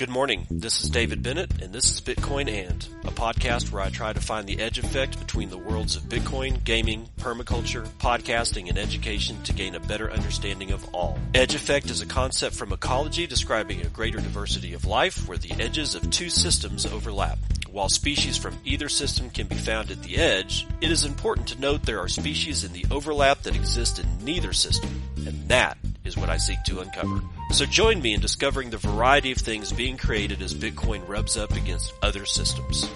Good morning. This is David Bennett, and this is Bitcoin And, a podcast where I try to find the edge effect between the worlds of Bitcoin, gaming, permaculture, podcasting, and education to gain a better understanding of all. Edge effect is a concept from ecology describing a greater diversity of life where the edges of two systems overlap. While species from either system can be found at the edge, it is important to note there are species in the overlap that exist in neither system, and that is what I seek to uncover. So join me in discovering the variety of things being created as Bitcoin rubs up against other systems.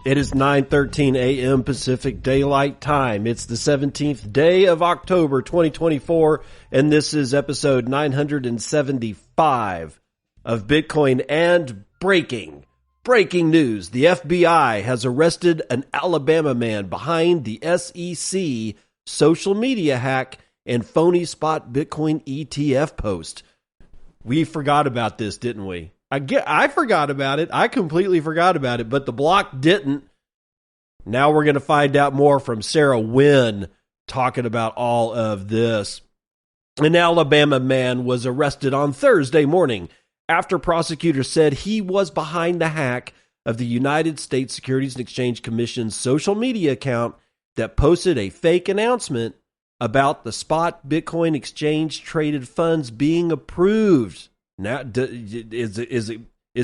It is 9:13 a.m. Pacific Daylight Time. It's the 17th day of October 2024, and this is episode 975 of Bitcoin And Breaking. Breaking news. The FBI has arrested an Alabama man behind the SEC social media hack and phony spot Bitcoin ETF post. We forgot about this, didn't we? I forgot about it. I completely forgot about it, but the block didn't. Now we're going to find out more from Sarah Wynn talking about all of this. An Alabama man was arrested on Thursday morning after prosecutors said he was behind the hack of the United States Securities and Exchange Commission's social media account that posted a fake announcement about the spot Bitcoin exchange traded funds being approved. Now, is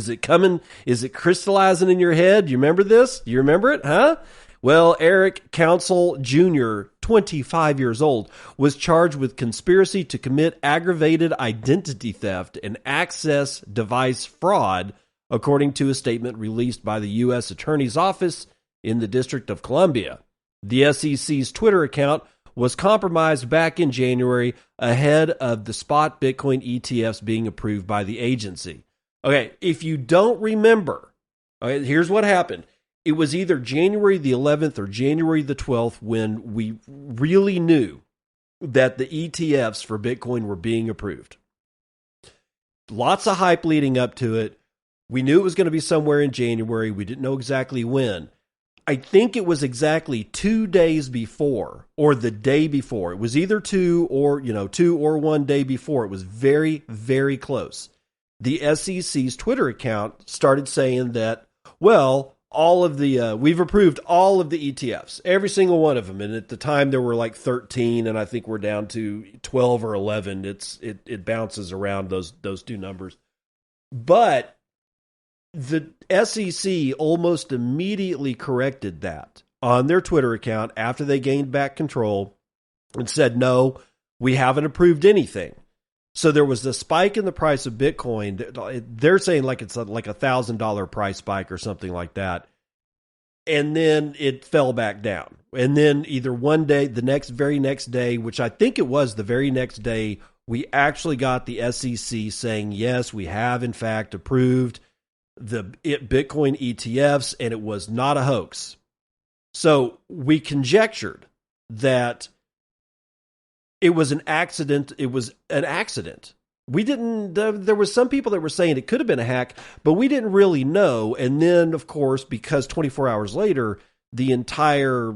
it coming? Is it crystallizing in your head? You remember this? You remember it, huh? Well, Eric Council Jr., 25 years old, was charged with conspiracy to commit aggravated identity theft and access device fraud, according to a statement released by the U.S. Attorney's Office in the District of Columbia. The SEC's Twitter account was compromised back in January ahead of the spot Bitcoin ETFs being approved by the agency. Okay, if you don't remember, okay, here's what happened. It was either January the 11th or January the 12th when we really knew that the ETFs for Bitcoin were being approved. Lots of hype leading up to it. We knew it was going to be somewhere in January. We didn't know exactly when. I think it was exactly 2 days before or the day before. It was either 2 or 1 day before. It was very, very close. The SEC's Twitter account started saying that, well, all of the we've approved all of the ETFs, every single one of them. And at the time there were like 13, and I think we're down to 12 or 11. It bounces around those two numbers. But the SEC almost immediately corrected that on their Twitter account after they gained back control and said, no, we haven't approved anything. So there was the spike in the price of Bitcoin. They're saying like it's like $1,000 price spike or something like that. And then it fell back down. And then either one day, the very next day, which I think it was the very next day, we actually got the SEC saying, yes, we have in fact approved the Bitcoin ETFs, and it was not a hoax. So we conjectured that it was an accident. It was an accident. We didn't, there was some people that were saying it could have been a hack, but we didn't really know. And then, of course, because 24 hours later, the entire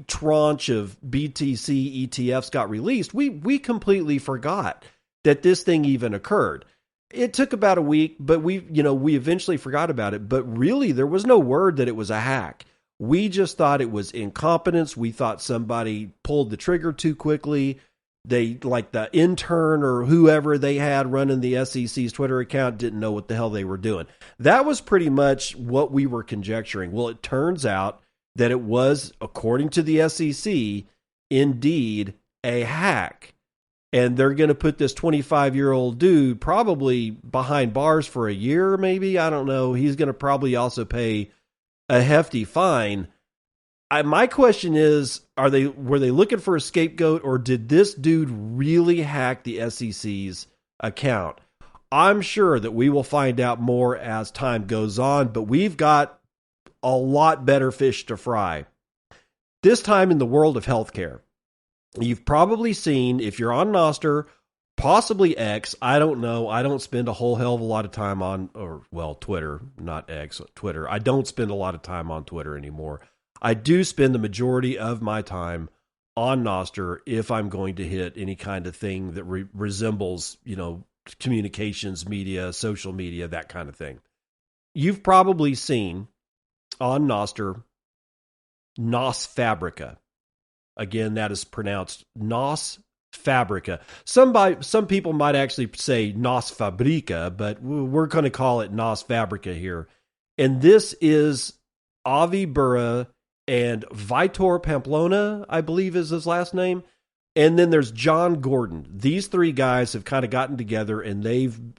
tranche of BTC ETFs got released, we completely forgot that this thing even occurred. It took about a week, but we eventually forgot about it. But really, there was no word that it was a hack. We just thought it was incompetence. We thought somebody pulled the trigger too quickly. They, like the intern or whoever they had running the SEC's Twitter account, didn't know what the hell they were doing. That was pretty much what we were conjecturing. Well, it turns out that it was, according to the SEC, indeed a hack. And they're going to put this 25-year-old dude probably behind bars for a year, maybe. I don't know. He's going to probably also pay a hefty fine. My question is, were they looking for a scapegoat, or did this dude really hack the SEC's account? I'm sure that we will find out more as time goes on, but we've got a lot better fish to fry. This time in the world of healthcare. You've probably seen, if you're on Nostr, Possibly X. I don't know. I don't spend a whole hell of a lot of time on, Twitter, not X, Twitter. I don't spend a lot of time on Twitter anymore. I do spend the majority of my time on Nostr if I'm going to hit any kind of thing that resembles, communications, media, social media, that kind of thing. You've probably seen on Nostr, NosFabrica. Again, that is pronounced NosFabrica. Some people might actually say NosFabrica, but we're going to call it NosFabrica here. And this is Avi Burra and Vitor Pamplona, I believe is his last name. And then there's John Gordon. These three guys have kind of gotten together and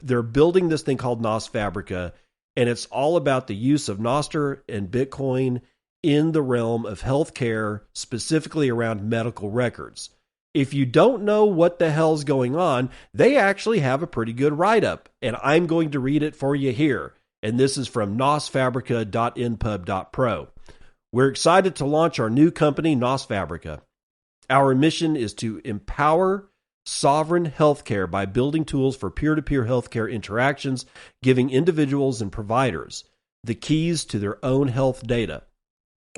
they're building this thing called NosFabrica. And it's all about the use of Nostr and Bitcoin in the realm of healthcare, specifically around medical records. If you don't know what the hell's going on, they actually have a pretty good write-up, and I'm going to read it for you here. And this is from nosfabrica.npub.pro. We're excited to launch our new company, NosFabrica. Our mission is to empower sovereign healthcare by building tools for peer-to-peer healthcare interactions, giving individuals and providers the keys to their own health data.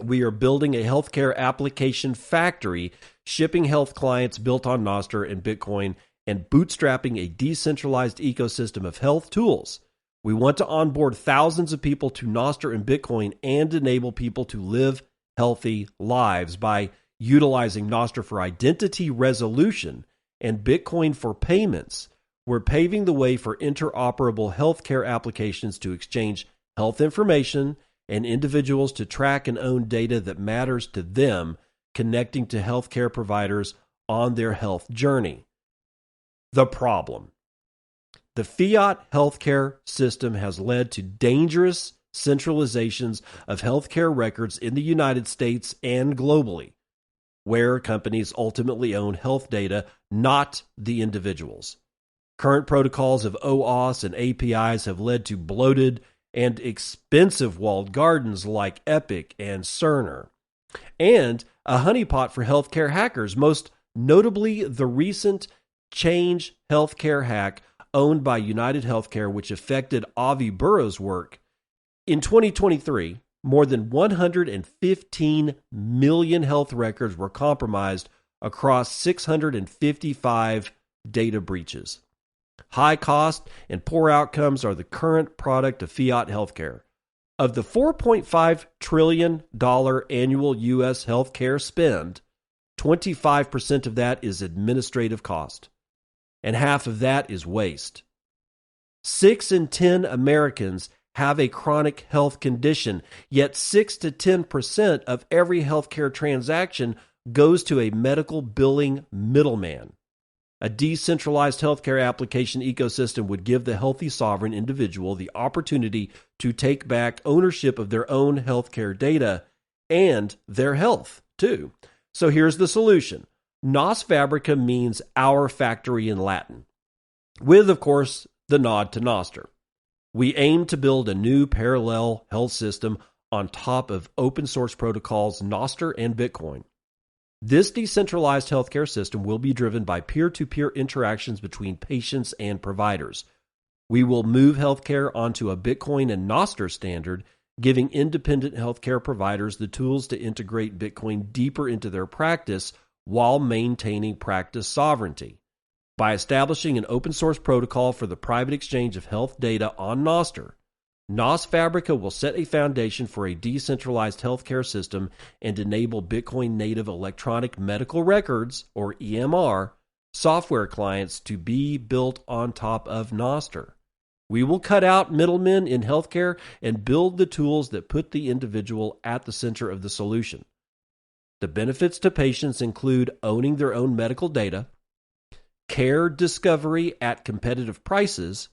We are building a healthcare application factory, shipping health clients built on Nostr and Bitcoin, and bootstrapping a decentralized ecosystem of health tools. We want to onboard thousands of people to Nostr and Bitcoin and enable people to live healthy lives by utilizing Nostr for identity resolution and Bitcoin for payments. We're paving the way for interoperable healthcare applications to exchange health information and individuals to track and own data that matters to them, connecting to healthcare providers on their health journey. The problem. The fiat healthcare system has led to dangerous centralizations of healthcare records in the United States and globally, where companies ultimately own health data, not the individuals. Current protocols of OAuth and APIs have led to bloated and expensive walled gardens like Epic and Cerner, and a honeypot for healthcare hackers, most notably the recent Change Healthcare hack owned by United Healthcare, which affected Avi Burra's work. In 2023, more than 115 million health records were compromised across 655 data breaches. High cost and poor outcomes are the current product of fiat healthcare. Of the $4.5 trillion annual U.S. healthcare spend, 25% of that is administrative cost, and half of that is waste. 6 in 10 Americans have a chronic health condition, yet 6 to 10% of every healthcare transaction goes to a medical billing middleman. A decentralized healthcare application ecosystem would give the healthy sovereign individual the opportunity to take back ownership of their own healthcare data and their health, too. So here's the solution. NosFabrica means our factory in Latin, with, of course, the nod to Nostr. We aim to build a new parallel health system on top of open source protocols Nostr and Bitcoin. This decentralized healthcare system will be driven by peer-to-peer interactions between patients and providers. We will move healthcare onto a Bitcoin and Nostr standard, giving independent healthcare providers the tools to integrate Bitcoin deeper into their practice while maintaining practice sovereignty. By establishing an open source protocol for the private exchange of health data on Nostr, NosFabrica will set a foundation for a decentralized healthcare system and enable Bitcoin native electronic medical records, or EMR, software clients to be built on top of Nostr. We will cut out middlemen in healthcare and build the tools that put the individual at the center of the solution. The benefits to patients include owning their own medical data, care discovery at competitive prices,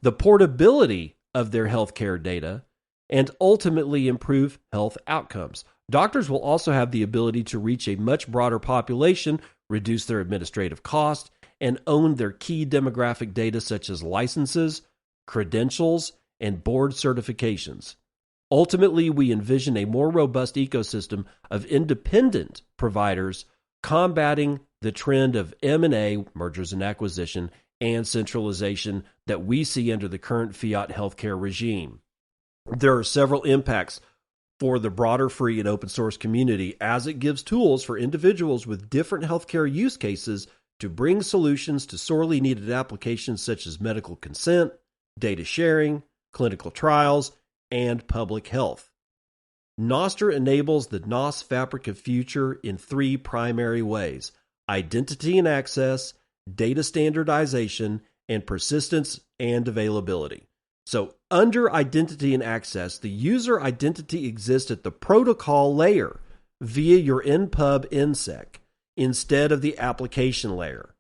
the portability of their healthcare data, and ultimately improve health outcomes. Doctors will also have the ability to reach a much broader population, reduce their administrative cost, and own their key demographic data such as licenses, credentials, and board certifications. Ultimately, we envision a more robust ecosystem of independent providers combating the trend of M&A, mergers and acquisition, and centralization that we see under the current fiat healthcare regime. There are several impacts for the broader free and open source community as it gives tools for individuals with different healthcare use cases to bring solutions to sorely needed applications such as medical consent, data sharing, clinical trials, and public health. Nostr enables the NosFabrica future in three primary ways: identity and access, data standardization, and persistence and availability. So under identity and access, the user identity exists at the protocol layer via your npub insec instead of the application layer.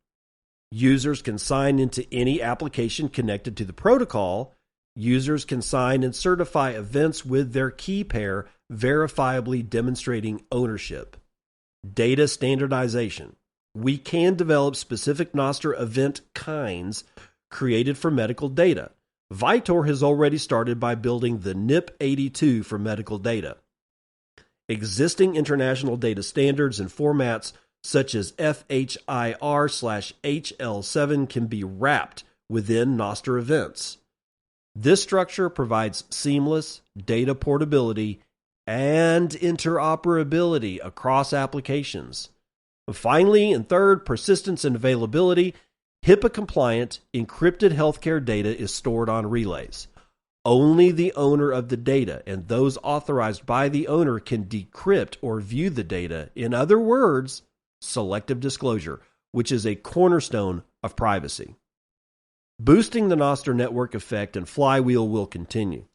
Users can sign into any application connected to the protocol. Users can sign and certify events with their key pair, verifiably demonstrating ownership. Data standardization. We can develop specific Nostr event kinds created for medical data. Vitor has already started by building the NIP82 for medical data. Existing international data standards and formats such as FHIR/HL7 can be wrapped within Nostr events. This structure provides seamless data portability and interoperability across applications. Finally, and third, persistence and availability. HIPAA-compliant, encrypted healthcare data is stored on relays. Only the owner of the data and those authorized by the owner can decrypt or view the data. In other words, selective disclosure, which is a cornerstone of privacy. Boosting the Nostr network effect and flywheel will continue,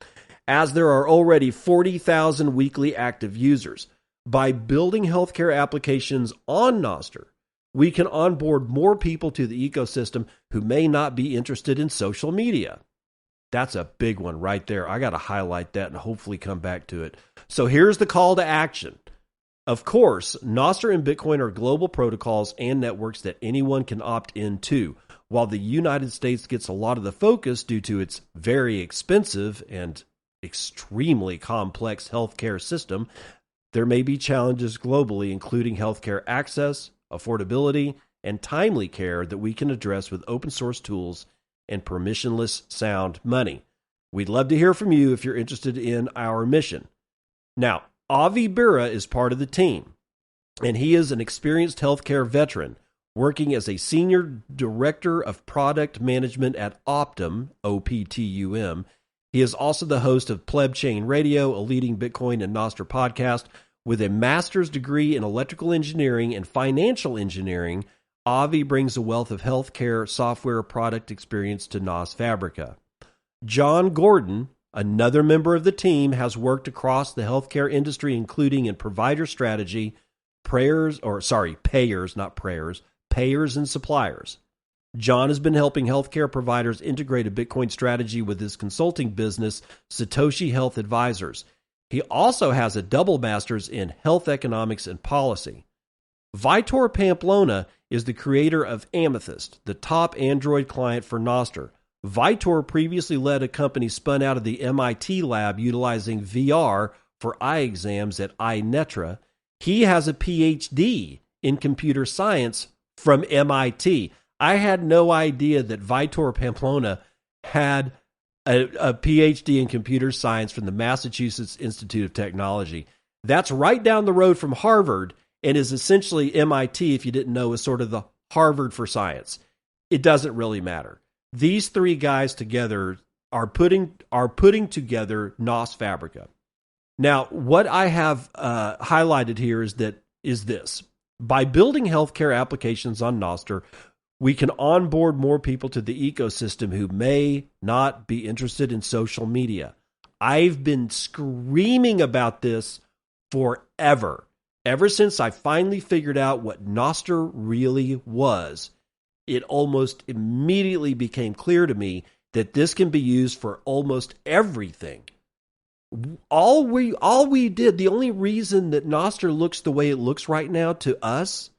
as there are already 40,000 weekly active users. By building healthcare applications on Nostr, we can onboard more people to the ecosystem who may not be interested in social media. That's a big one right there. I got to highlight that and hopefully come back to it. So here's the call to action. Of course, Nostr and Bitcoin are global protocols and networks that anyone can opt into. While the United States gets a lot of the focus due to its very expensive and extremely complex healthcare system, there may be challenges globally, including healthcare access, affordability, and timely care that we can address with open source tools and permissionless sound money. We'd love to hear from you if you're interested in our mission. Now, Avi Bira is part of the team, and he is an experienced healthcare veteran working as a senior director of product management at Optum, OPTUM. He is also the host of Pleb Chain Radio, a leading Bitcoin and Nostr podcast. With a master's degree in electrical engineering and financial engineering, Avi brings a wealth of healthcare software product experience to NosFabrica. John Gordon, another member of the team, has worked across the healthcare industry, including in provider strategy, payers and suppliers. John has been helping healthcare providers integrate a Bitcoin strategy with his consulting business, Satoshi Health Advisors. He also has a double master's in health economics and policy. Vitor Pamplona is the creator of Amethyst, the top Android client for Nostr. Vitor previously led a company spun out of the MIT lab utilizing VR for eye exams at iNetra. He has a PhD in computer science from MIT. I had no idea that Vitor Pamplona had a PhD in computer science from the Massachusetts Institute of Technology. That's right down the road from Harvard and is essentially MIT, if you didn't know, is sort of the Harvard for science. It doesn't really matter. These three guys together are putting together NosFabrica. Now, what I have highlighted here is this. By building healthcare applications on Nostr, we can onboard more people to the ecosystem who may not be interested in social media. I've been screaming about this forever. Ever since I finally figured out what Nostr really was, it almost immediately became clear to me that this can be used for almost everything. All we did, the only reason that Nostr looks the way it looks right now to us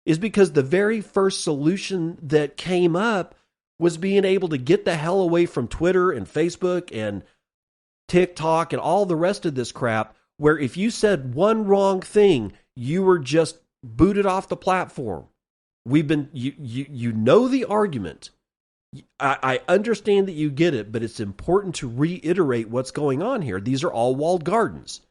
is because the very first solution that came up was being able to get the hell away from Twitter and Facebook and TikTok and all the rest of this crap, where if you said one wrong thing, you were just booted off the platform. We've been you know the argument. I understand that you get it, but it's important to reiterate what's going on here. These are all walled gardens.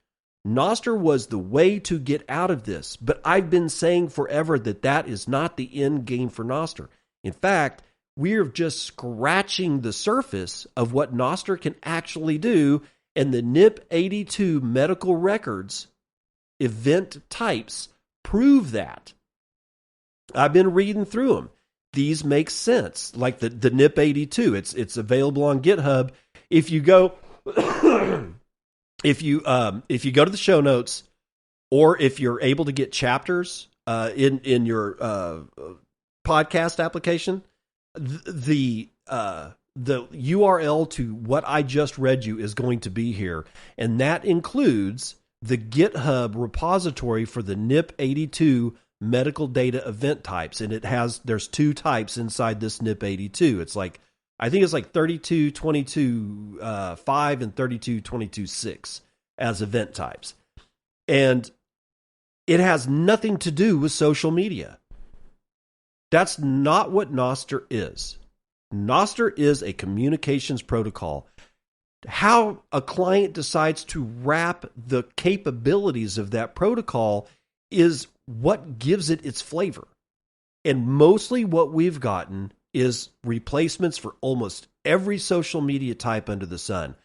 Nostr was the way to get out of this, but I've been saying forever that that is not the end game for Nostr. In fact, we're just scratching the surface of what Nostr can actually do, and the NIP82 medical records event types prove that. I've been reading through them. These make sense. Like the NIP82, it's available on GitHub. If you go if you go to the show notes, or if you're able to get chapters in your podcast application, the URL to what I just read you is going to be here, and that includes the GitHub repository for the NIP82 medical data event types, and there's two types inside this NIP82. It's like, I think it's like 32.22.5 and 32.22.6 as event types, and it has nothing to do with social media. That's not what Nostr is. Nostr is a communications protocol. How a client decides to wrap the capabilities of that protocol is what gives it its flavor. And mostly what we've gotten is replacements for almost every social media type under the sun.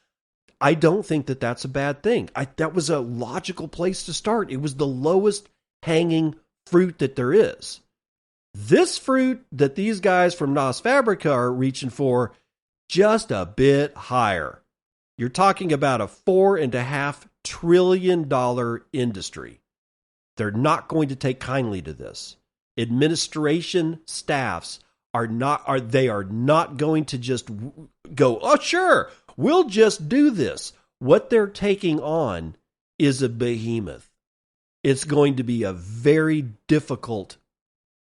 I don't think that that's a bad thing. That was a logical place to start. It was the lowest hanging fruit that there is. This fruit that these guys from NosFabrica are reaching for, just a bit higher. You're talking about a $4.5 trillion industry. They're not going to take kindly to this. Administration staffs are not going to just go, oh, sure, we'll just do this. What they're taking on is a behemoth. It's going to be a very difficult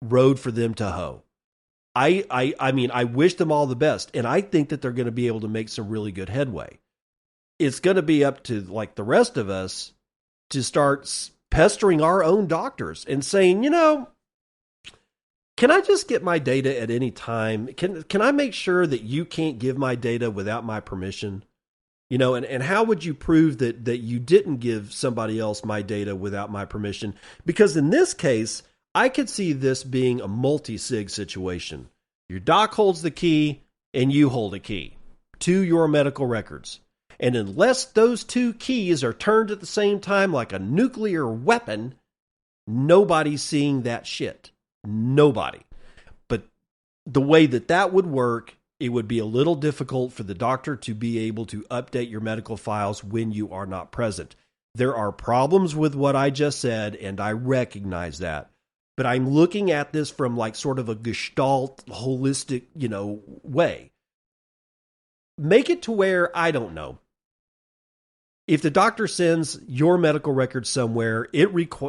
road for them to hoe. I mean, I wish them all the best, and I think that they're going to be able to make some really good headway. It's going to be up to, like, the rest of us to start pestering our own doctors and saying, can I just get my data at any time? Can I make sure that you can't give my data without my permission? And how would you prove that you didn't give somebody else my data without my permission? Because in this case, I could see this being a multi-sig situation. Your doc holds the key and you hold a key to your medical records. And unless those two keys are turned at the same time like a nuclear weapon, nobody's seeing that shit. Nobody. But the way that would work, it would be a little difficult for the doctor to be able to update your medical files when you are not present. There are problems with what I just said, and I recognize that. But I'm looking at this from like sort of a gestalt, holistic, way. Make it to where, I don't know, if the doctor sends your medical records somewhere,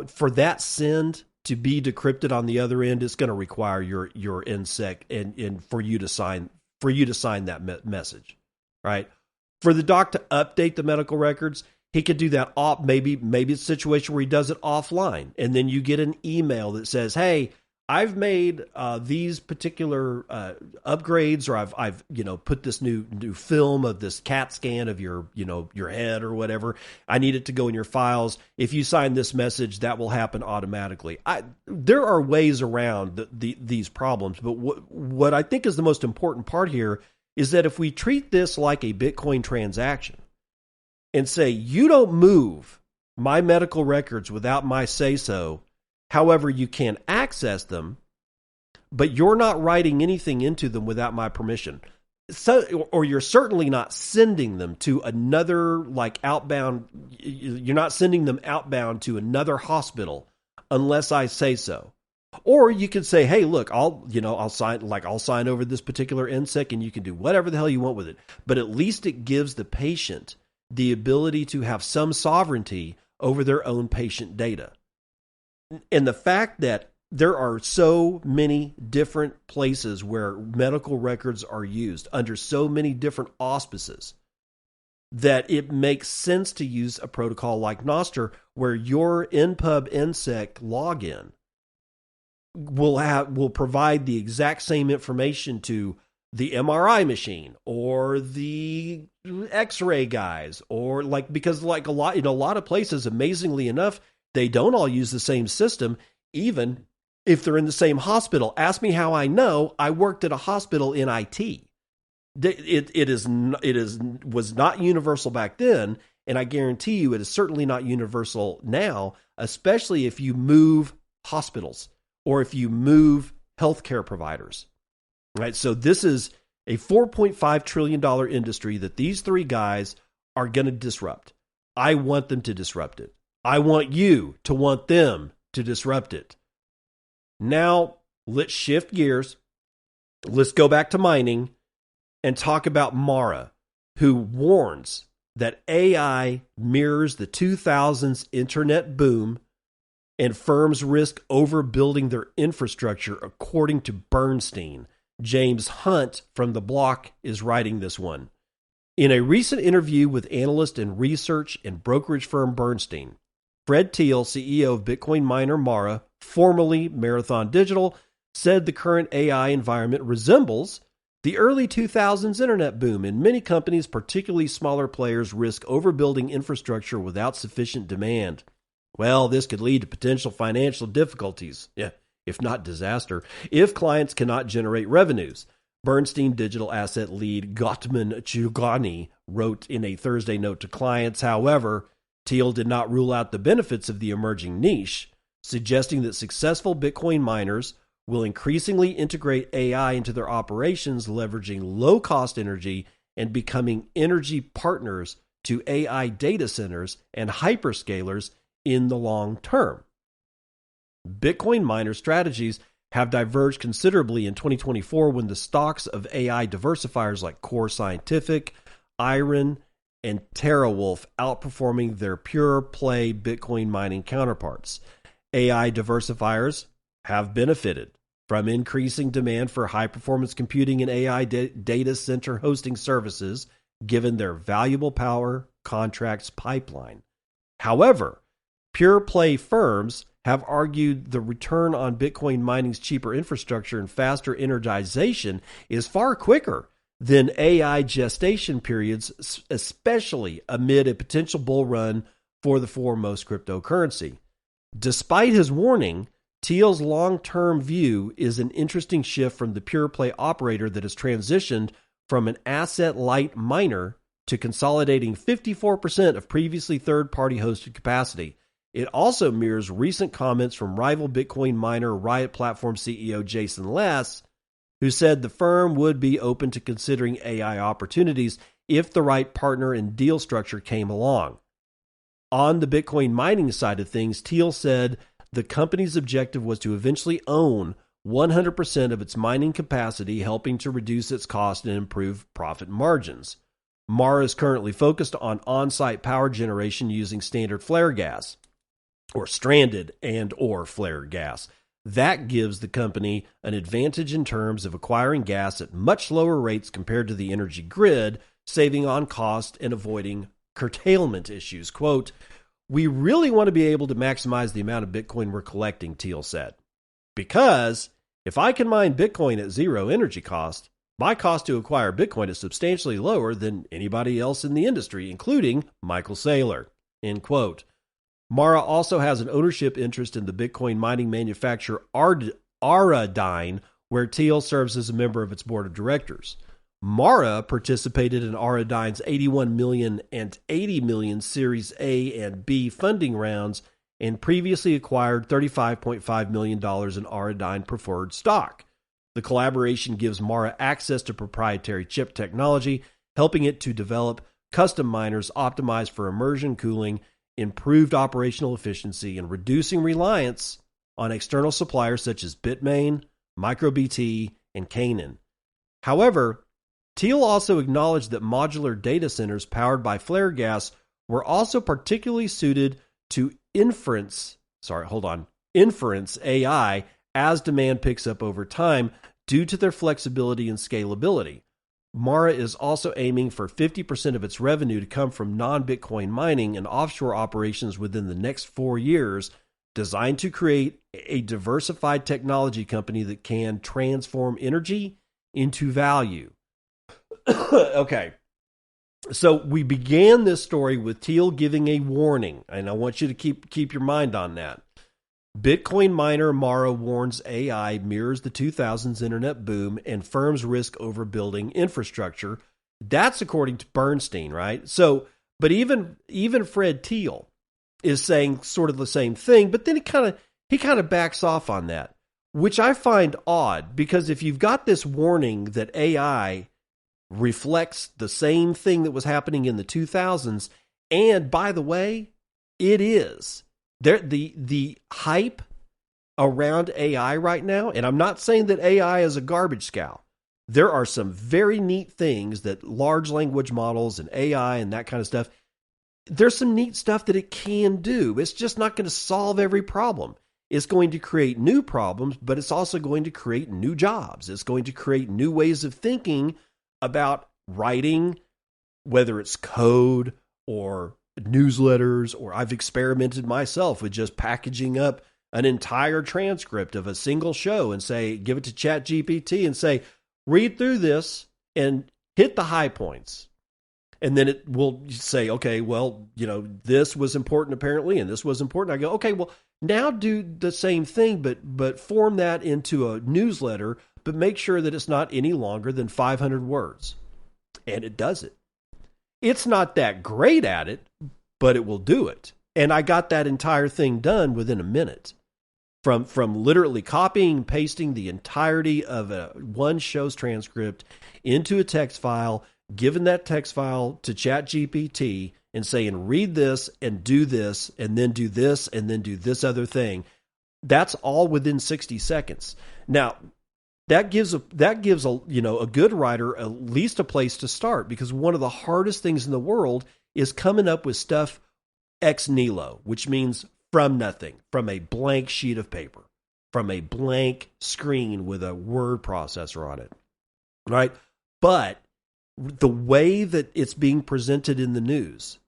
for that send to be decrypted on the other end, it's going to require your NSEC and for you to sign that message, right? For the doc to update the medical records, he could do that off. Maybe it's a situation where he does it offline, and then you get an email that says, "Hey, I've made these particular upgrades, or I've put this new film of this CAT scan of your head or whatever. I need it to go in your files. If you sign this message, that will happen automatically." There are ways around these problems, but what I think is the most important part here is that if we treat this like a Bitcoin transaction and say, you don't move my medical records without my say-so, however, you can access them, but you're not writing anything into them without my permission. So, or you're certainly not sending them to another, like, outbound. You're not sending them outbound to another hospital unless I say so. Or you could say, hey, look, I'll sign over this particular NSEC, and you can do whatever the hell you want with it. But at least it gives the patient the ability to have some sovereignty over their own patient data. And the fact that there are so many different places where medical records are used under so many different auspices that it makes sense to use a protocol like Nostr, where your npub NSEC login will provide the exact same information to the MRI machine or the X-ray guys, or because in a lot of places, amazingly enough, they don't all use the same system, even if they're in the same hospital. Ask me how I know. I worked at a hospital in IT. Was not universal back then, and I guarantee you it is certainly not universal now, especially if you move hospitals or if you move healthcare providers. Right? So this is a $4.5 trillion industry that these three guys are going to disrupt. I want them to disrupt it. I want you to want them to disrupt it. Now, let's shift gears. Let's go back to mining and talk about Mara, who warns that AI mirrors the 2000s internet boom and firms risk overbuilding their infrastructure, according to Bernstein. James Hunt from The Block is writing this one. In a recent interview with analyst and research and brokerage firm Bernstein, Fred Thiel, CEO of Bitcoin miner Mara, formerly Marathon Digital, said the current AI environment resembles the early 2000s internet boom, and many companies, particularly smaller players, risk overbuilding infrastructure without sufficient demand. Well, this could lead to potential financial difficulties, if not disaster, if clients cannot generate revenues. Bernstein digital asset lead Gottman Chugani wrote in a Thursday note to clients. However, Thiel did not rule out the benefits of the emerging niche, suggesting that successful Bitcoin miners will increasingly integrate AI into their operations, leveraging low-cost energy and becoming energy partners to AI data centers and hyperscalers in the long term. Bitcoin miner strategies have diverged considerably in 2024 when the stocks of AI diversifiers like Core Scientific, Iron, and TeraWulf outperforming their pure play Bitcoin mining counterparts. AI diversifiers have benefited from increasing demand for high-performance computing and AI data center hosting services, given their valuable power contracts pipeline. However, pure play firms have argued the return on Bitcoin mining's cheaper infrastructure and faster energization is far quicker than AI gestation periods, especially amid a potential bull run for the foremost cryptocurrency. Despite his warning, Thiel's long-term view is an interesting shift from the pure play operator that has transitioned from an asset-light miner to consolidating 54% of previously third-party hosted capacity. It also mirrors recent comments from rival Bitcoin miner Riot Platform CEO Jason Les, who said the firm would be open to considering AI opportunities if the right partner and deal structure came along. On the Bitcoin mining side of things, Thiel said the company's objective was to eventually own 100% of its mining capacity, helping to reduce its cost and improve profit margins. Mara is currently focused on on-site power generation using standard flare gas, or stranded and or flare gas. That gives the company an advantage in terms of acquiring gas at much lower rates compared to the energy grid, saving on cost and avoiding curtailment issues. Quote, "We really want to be able to maximize the amount of Bitcoin we're collecting," Thiel said, "because if I can mine Bitcoin at zero energy cost, my cost to acquire Bitcoin is substantially lower than anybody else in the industry, including Michael Saylor." End quote. Mara also has an ownership interest in the Bitcoin mining manufacturer Auradine, where Thiel serves as a member of its board of directors. Mara participated in Auradine's $81 million and $80 million Series A and B funding rounds and previously acquired $35.5 million in Auradine preferred stock. The collaboration gives Mara access to proprietary chip technology, helping it to develop custom miners optimized for immersion cooling, improved operational efficiency, and reducing reliance on external suppliers such as Bitmain, MicroBT, and Canaan. However, Thiel also acknowledged that modular data centers powered by flare gas were also particularly suited to inference AI as demand picks up over time due to their flexibility and scalability. Mara is also aiming for 50% of its revenue to come from non-Bitcoin mining and offshore operations within the next 4 years, designed to create a diversified technology company that can transform energy into value. Okay. So we began this story with Thiel giving a warning, and I want you to keep your mind on that. Bitcoin miner Mara warns AI mirrors the 2000s internet boom and firms risk overbuilding infrastructure. That's according to Bernstein, right? So, but even Fred Thiel is saying sort of the same thing, but then he kind of backs off on that, which I find odd, because if you've got this warning that AI reflects the same thing that was happening in the 2000s, and by the way, it is. The hype around AI right now, and I'm not saying that AI is a garbage scow. There are some very neat things that large language models and AI and that kind of stuff, there's some neat stuff that it can do. It's just not going to solve every problem. It's going to create new problems, but it's also going to create new jobs. It's going to create new ways of thinking about writing, whether it's code or newsletters, or I've experimented myself with just packaging up an entire transcript of a single show and say, give it to ChatGPT and say, read through this and hit the high points. And then it will say, okay, well, this was important apparently, and this was important. I go, okay, well, now do the same thing, but form that into a newsletter, but make sure that it's not any longer than 500 words. And it does it. It's not that great at it, but it will do it. And I got that entire thing done within a minute. From literally copying and pasting the entirety of one show's transcript into a text file, giving that text file to ChatGPT and saying, read this and do this, and then do this, and then do this other thing. That's all within 60 seconds. Now, that gives a good writer at least a place to start, because one of the hardest things in the world is coming up with stuff ex nihilo, which means from nothing, from a blank sheet of paper, from a blank screen with a word processor on it, right? But the way that it's being presented in the news,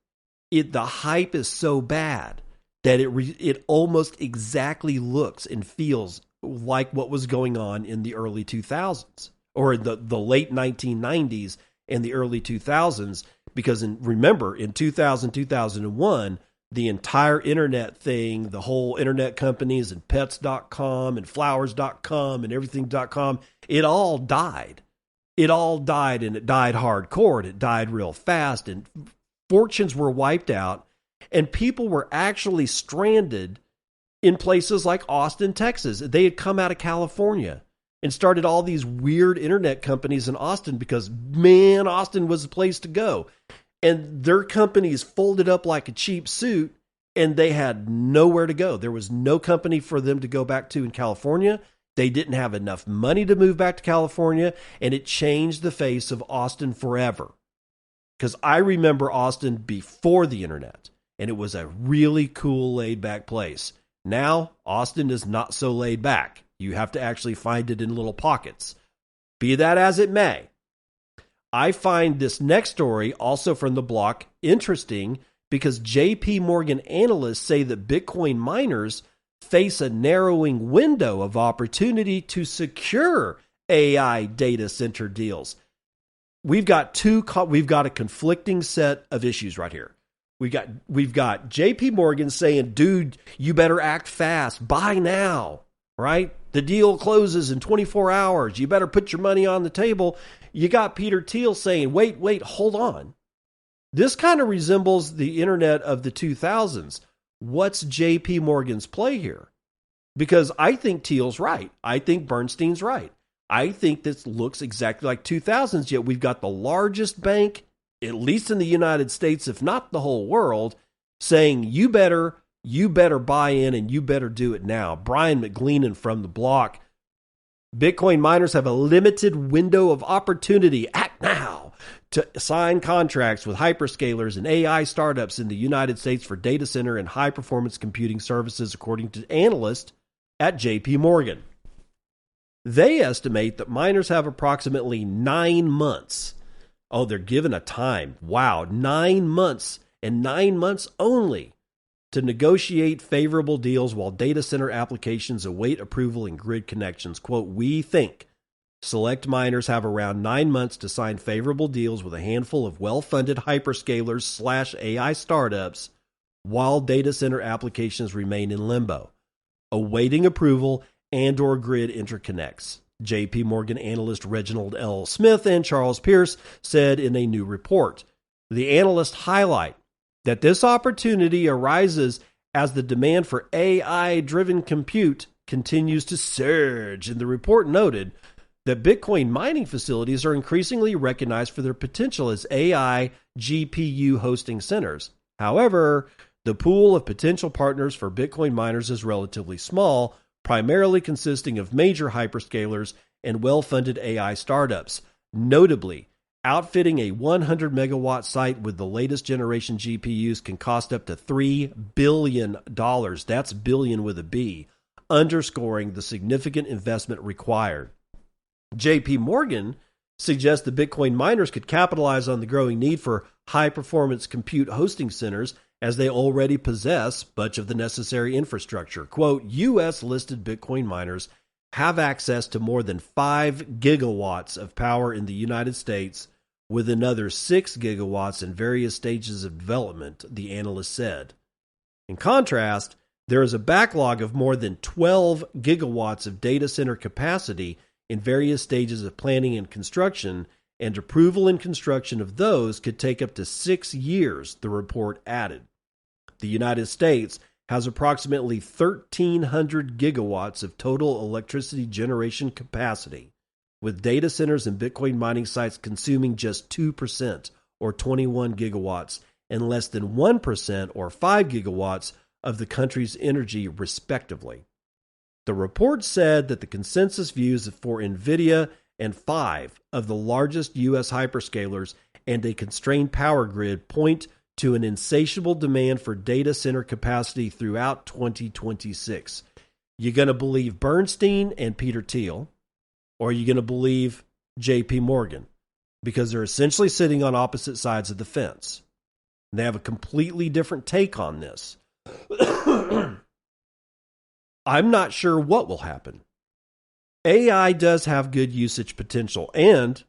the hype is so bad that it almost exactly looks and feels like what was going on in the early 2000s, or the late 1990s and the early 2000s, because remember, in 2000, 2001, the entire internet thing, the whole internet companies and pets.com and flowers.com and everything.com, it all died. It all died, and it died hardcore, and it died real fast, and fortunes were wiped out, and people were actually stranded in places like Austin, Texas. They had come out of California and started all these weird internet companies in Austin because, man, Austin was the place to go. And their companies folded up like a cheap suit, and they had nowhere to go. There was no company for them to go back to in California. They didn't have enough money to move back to California, and it changed the face of Austin forever. Because I remember Austin before the internet, and it was a really cool, laid-back place. Now, Austin is not so laid back. You have to actually find it in little pockets. Be that as it may, I find this next story, also from the block, interesting because JP Morgan analysts say that Bitcoin miners face a narrowing window of opportunity to secure AI data center deals. We've got a conflicting set of issues right here. We've got JP Morgan saying, dude, you better act fast. Buy now, right? The deal closes in 24 hours. You better put your money on the table. You got Peter Thiel saying, wait, hold on. This kind of resembles the internet of the 2000s. What's JP Morgan's play here? Because I think Thiel's right. I think Bernstein's right. I think this looks exactly like 2000s, yet we've got the largest bank, at least in the United States, if not the whole world, saying you better buy in and you better do it now. Brian McGleenan from the block. Bitcoin miners have a limited window of opportunity, act now, to sign contracts with hyperscalers and AI startups in the United States for data center and high performance computing services, according to analysts at JP Morgan. They estimate that miners have approximately 9 months. Oh, they're given a time. Wow, 9 months, and 9 months only to negotiate favorable deals while data center applications await approval and grid connections. Quote, we think select miners have around 9 months to sign favorable deals with a handful of well-funded hyperscalers / AI startups while data center applications remain in limbo, awaiting approval and or grid interconnects. JP Morgan analyst Reginald L. Smith and Charles Pierce said in a new report. The analysts highlight that this opportunity arises as the demand for AI-driven compute continues to surge, and the report noted that Bitcoin mining facilities are increasingly recognized for their potential as AI GPU hosting centers. However, the pool of potential partners for Bitcoin miners is relatively small, primarily consisting of major hyperscalers and well-funded AI startups. Notably, outfitting a 100 megawatt site with the latest generation GPUs can cost up to $3 billion. That's billion with a B, underscoring the significant investment required. JP Morgan suggests that Bitcoin miners could capitalize on the growing need for high-performance compute hosting centers as they already possess much of the necessary infrastructure. Quote, U.S.-listed Bitcoin miners have access to more than 5 gigawatts of power in the United States, with another 6 gigawatts in various stages of development, the analyst said. In contrast, there is a backlog of more than 12 gigawatts of data center capacity in various stages of planning and construction, and approval and construction of those could take up to 6 years, the report added. The United States has approximately 1,300 gigawatts of total electricity generation capacity, with data centers and Bitcoin mining sites consuming just 2%, or 21 gigawatts, and less than 1%, or 5 gigawatts, of the country's energy, respectively. The report said that the consensus views for NVIDIA and 5 of the largest U.S. hyperscalers and a constrained power grid point to an insatiable demand for data center capacity throughout 2026. You going to believe Bernstein and Peter Thiel, or are you going to believe JP Morgan? Because they're essentially sitting on opposite sides of the fence. They have a completely different take on this. I'm not sure what will happen. AI does have good usage potential, and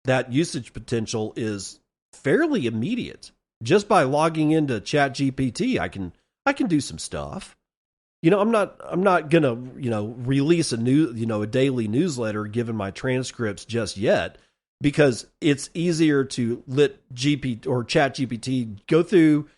that usage potential is fairly immediate. Just by logging into ChatGPT, I can do some stuff. I'm not gonna, release a daily newsletter given my transcripts just yet, because it's easier to let ChatGPT go through,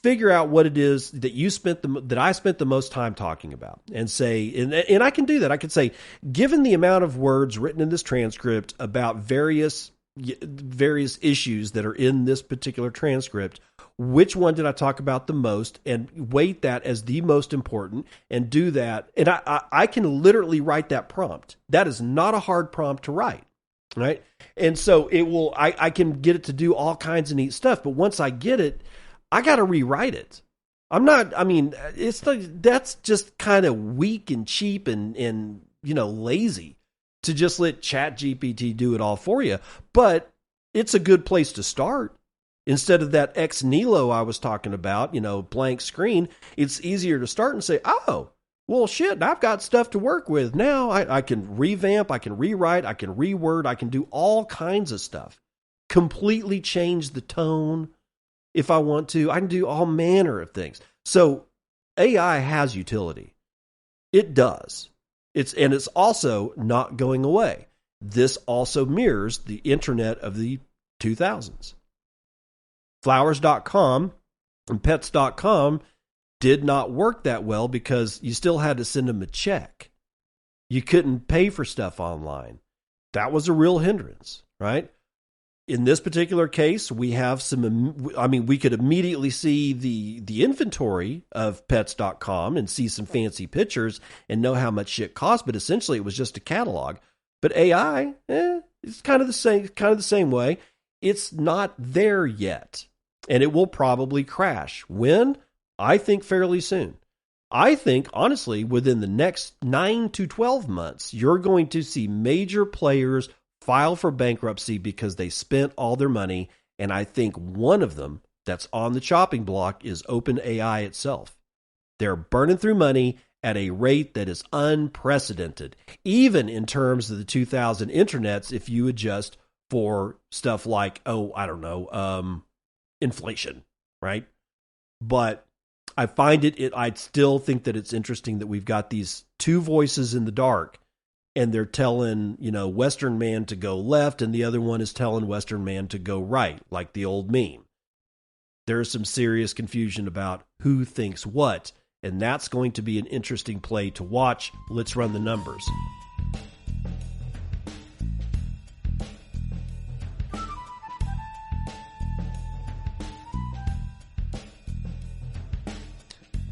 figure out what it is that I spent the most time talking about, and say, and I can do that. I can say, given the amount of words written in this transcript about various issues that are in this particular transcript, which one did I talk about the most, and weight that as the most important, and do that. And I can literally write that prompt. That is not a hard prompt to write, right? And so I can get it to do all kinds of neat stuff. But once I get it, I got to rewrite it. That's just kind of weak and cheap and lazy to just let ChatGPT do it all for you. But it's a good place to start. Instead of that ex nihilo I was talking about, blank screen, it's easier to start and say, oh, well, shit, I've got stuff to work with. Now I can revamp, I can rewrite, I can reword, I can do all kinds of stuff. Completely change the tone if I want to. I can do all manner of things. So AI has utility. It does. It's also not going away. This also mirrors the internet of the 2000s. Flowers.com and pets.com did not work that well because you still had to send them a check. You couldn't pay for stuff online. That was a real hindrance, right? In this particular case, we have we could immediately see the inventory of pets.com and see some fancy pictures and know how much shit costs, but essentially it was just a catalog. But AI, it's kind of the same way. It's not there yet, and it will probably crash. When? I think fairly soon. I think, honestly, within the next 9 to 12 months, you're going to see major players file for bankruptcy because they spent all their money, and I think one of them that's on the chopping block is OpenAI itself. They're burning through money at a rate that is unprecedented, even in terms of the 2000 internets, if you adjust for stuff like, inflation, right? But I find I still think that it's interesting that we've got these two voices in the dark, and they're telling, Western man to go left, and the other one is telling Western man to go right, like the old meme. There's some serious confusion about who thinks what, and that's going to be an interesting play to watch. Let's run the numbers.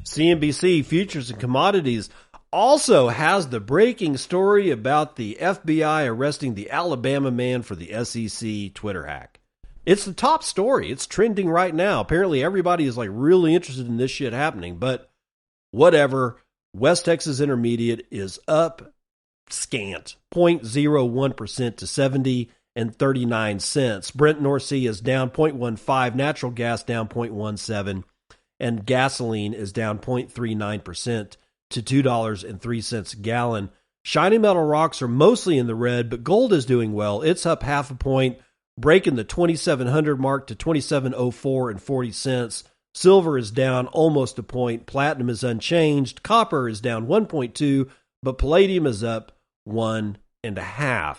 CNBC Futures and Commodities also has the breaking story about the FBI arresting the Alabama man for the SEC Twitter hack. It's the top story. It's trending right now. Apparently everybody is really interested in this shit happening, but whatever. West Texas Intermediate is up scant 0.01% to 70 and 39 cents. Brent North Sea is down 0.15, natural gas down 0.17, and gasoline is down 0.39% to $2.03 a gallon. Shiny metal rocks are mostly in the red, but gold is doing well. It's up half a point, breaking the 2,700 mark to 2,704 and 40 cents. Silver is down almost a point. Platinum is unchanged. Copper is down 1.2, but palladium is up 1.5.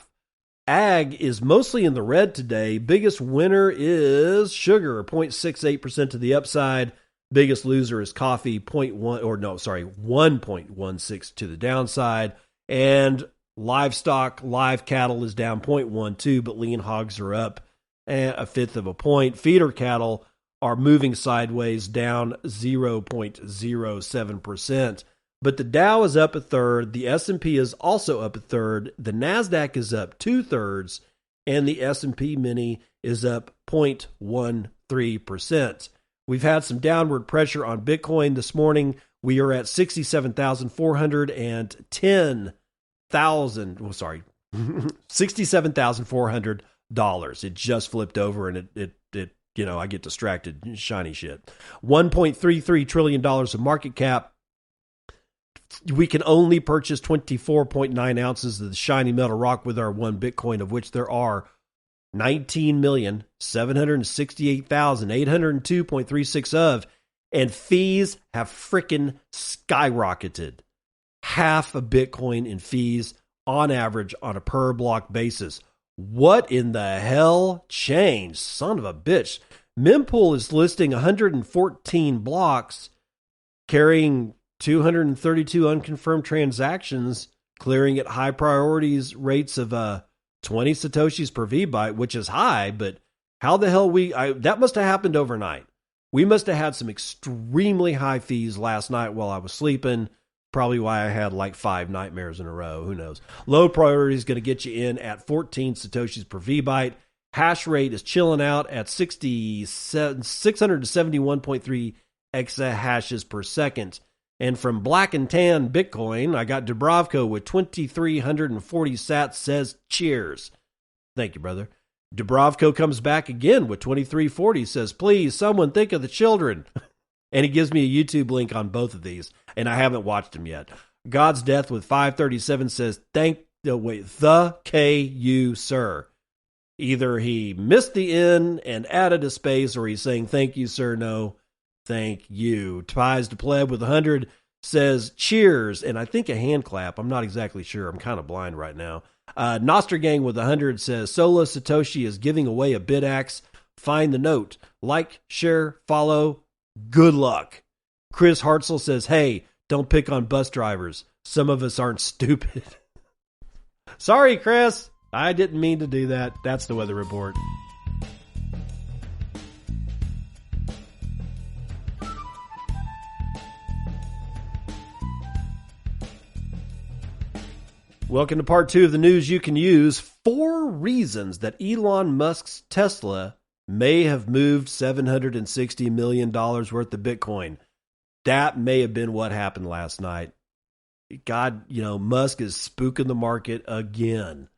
Ag is mostly in the red today. Biggest winner is sugar, 0.68% to the upside. Biggest loser is coffee, 1.16 to the downside. And livestock, live cattle is down 0.12, but lean hogs are up a fifth of a point. Feeder cattle are moving sideways, down 0.07%. But the Dow is up a third. The S&P is also up a third. The NASDAQ is up 2/3, and the S&P Mini is up 0.13%. We've had some downward pressure on Bitcoin this morning. We are at $67,400. It just flipped over, and it I get distracted. Shiny shit. $1.33 trillion of market cap. We can only purchase 24.9 ounces of the shiny metal rock with our one Bitcoin, of which there are 19,768,802.36 of, and fees have frickin' skyrocketed. Half a Bitcoin in fees on average on a per block basis. What in the hell changed? Son of a bitch. Mempool is listing 114 blocks, carrying 232 unconfirmed transactions, clearing at high priorities rates of 20 Satoshis per VByte, which is high, but how the hell that must have happened overnight. We must have had some extremely high fees last night while I was sleeping. Probably why I had 5 nightmares in a row. Who knows? Low priority is going to get you in at 14 Satoshis per VByte. Hash rate is chilling out at 671.3 exahashes per second. And from Black and Tan Bitcoin, I got Dubrovko with 2,340 sats, says cheers. Thank you, brother. Dubrovko comes back again with 2,340, says, please, someone think of the children. And he gives me a YouTube link on both of these, and I haven't watched them yet. God's Death with 537 says, the KU, sir. Either he missed the N and added a space, or he's saying, thank you, sir, no, thank you. Ties to Pleb with 100 says, cheers, and I think a hand clap. I'm not exactly sure. I'm kind of blind right now. Nostr Gang with 100 says, Solo Satoshi is giving away a bidaxe. Find the note. Like, share, follow. Good luck. Chris Hartzell says, hey, don't pick on bus drivers. Some of us aren't stupid. Sorry, Chris. I didn't mean to do that. That's the weather report. Welcome to part 2 of the news you can use. 4 reasons that Elon Musk's Tesla may have moved $760 million worth of Bitcoin. That may have been what happened last night. God, Musk is spooking the market again.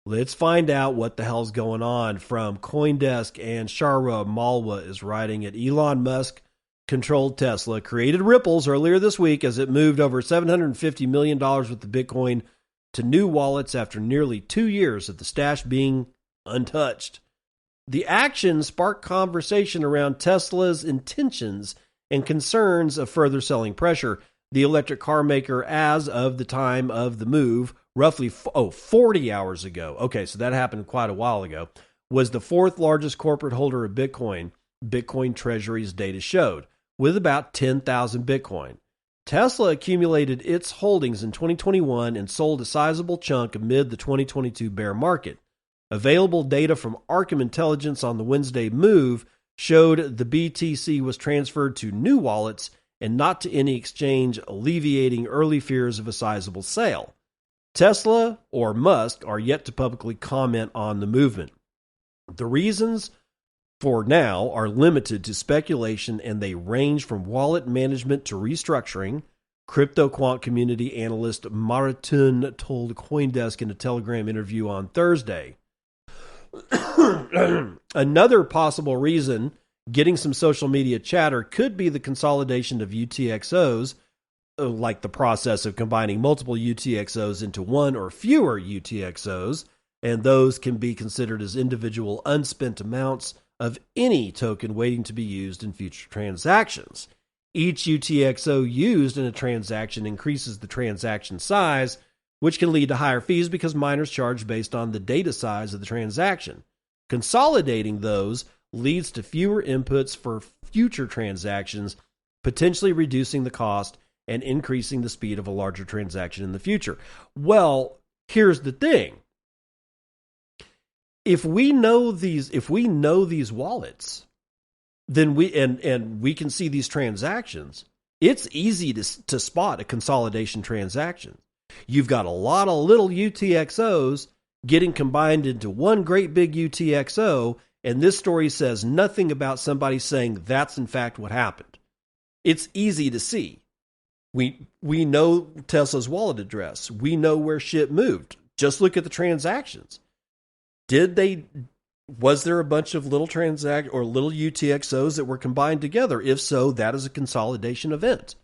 Let's find out what the hell's going on. From CoinDesk, and Shara Malwa is writing it. Elon Musk controlled Tesla created ripples earlier this week as it moved over $750 million with the Bitcoin to new wallets after nearly 2 years of the stash being untouched. The action sparked conversation around Tesla's intentions and concerns of further selling pressure. The electric car maker, as of the time of the move, roughly 40 hours ago, okay, so that happened quite a while ago, was the fourth largest corporate holder of Bitcoin, Bitcoin Treasury's data showed, with about 10,000 Bitcoin. Tesla accumulated its holdings in 2021 and sold a sizable chunk amid the 2022 bear market. Available data from Arkham Intelligence on the Wednesday move showed the BTC was transferred to new wallets and not to any exchange, alleviating early fears of a sizable sale. Tesla or Musk are yet to publicly comment on the movement. The reasons for now are limited to speculation, and they range from wallet management to restructuring. Crypto quant community analyst Maratun told CoinDesk in a Telegram interview on Thursday. Another possible reason getting some social media chatter could be the consolidation of UTXOs, like the process of combining multiple UTXOs into one or fewer UTXOs, and those can be considered as individual unspent amounts of any token waiting to be used in future transactions. Each UTXO used in a transaction increases the transaction size, which can lead to higher fees because miners charge based on the data size of the transaction. Consolidating those leads to fewer inputs for future transactions, potentially reducing the cost and increasing the speed of a larger transaction in the future. Well, here's the thing. If we know these wallets, then we can see these transactions, it's easy to spot a consolidation transaction. You've got a lot of little UTXOs getting combined into one great big UTXO, and this story says nothing about somebody saying that's in fact what happened. It's easy to see. We know Tesla's wallet address. We know where shit moved. Just look at the transactions. Was there a bunch of little little UTXOs that were combined together? If so, that is a consolidation event.